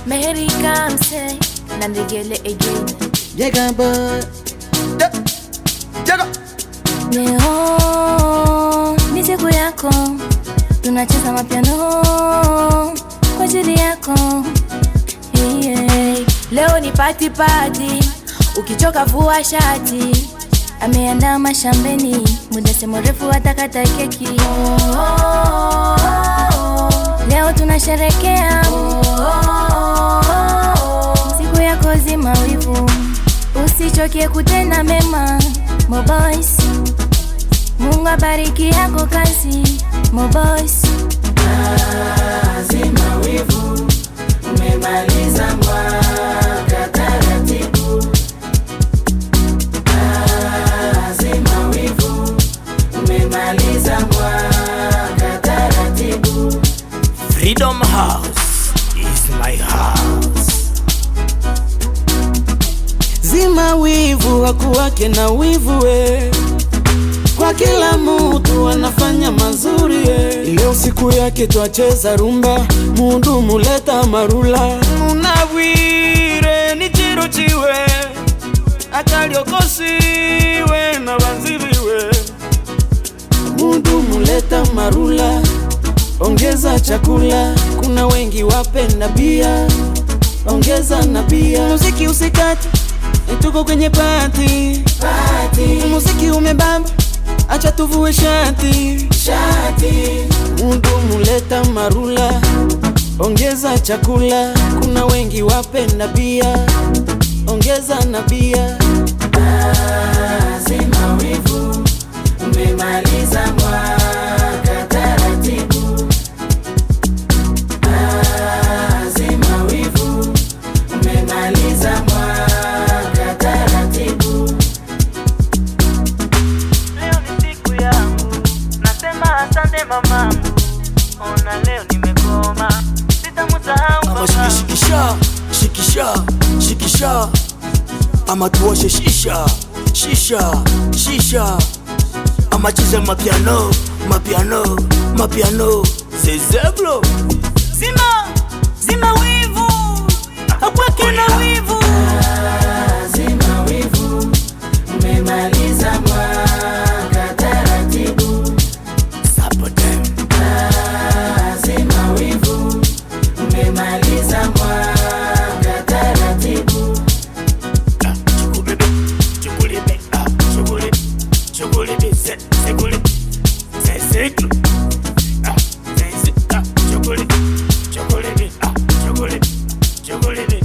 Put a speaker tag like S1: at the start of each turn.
S1: Mary Kamse, Nandigele again.
S2: Jaga boy, jaga.
S1: Leo ni siku yako, tunacheza mapiano kwa ajili yako. Yeah. Leo ni party, ukichoka vua shati. Ameandaa mashambeni, muda si mrefu atakata keki. Leo tunasherekea siku yako, zima wivu, usichoke kutenda mema. Mo boys, Mungu abariki yako kazi. Mo boys,
S3: zima wivu, umemaliza mwaka taratibu. Zima wivu, umemaliza mwaka taratibu.
S4: Freedom House is my house.
S2: Zima wivu, hakuwake na wivu we. Kwa kila mtu anafanya mazuri we. Leo siku yake twacheza rumba, mundu muleta marula. Unawire ni chiro chiwe, akaliokosiwe na banzibiwe. Mundu muleta marula, ongeza chakula, kuna wengi wapenda bia, ongeza na bia. Muziki usikati, tuko kwenye party. Muziki umebamba, acha tuvue shati. Mundu muleta marula, ongeza chakula, kuna wengi wapenda bia, ongeza na bia.
S3: Zima wivu, umemaliza mwaka taratibu. Zima wivu, umemaliza mwaka taratibu.
S5: Leo ni siku yangu, nasema asante mamangu. Ona leo nimekoma, sitamsahau
S4: Ama
S5: mamangu.
S4: shikisha, shikisha, shikisha. Ama tuoshe shisha, shisha, shisha. Ama cheza mapiano, mapiano, mapiano. Zezeblo. Zima wivu, hakwake na wivu.
S3: Zima wivu, umemaliza mwaka taratibu.
S4: Sapotem.
S3: Zima wivu, umemaliza mwaka taratibu.
S4: Chukulebe, chukulebe, chukulebe, chukulebe, chukulebe, chukulebe, chocolate, chocolate, chocolate, chocolate, chocolate,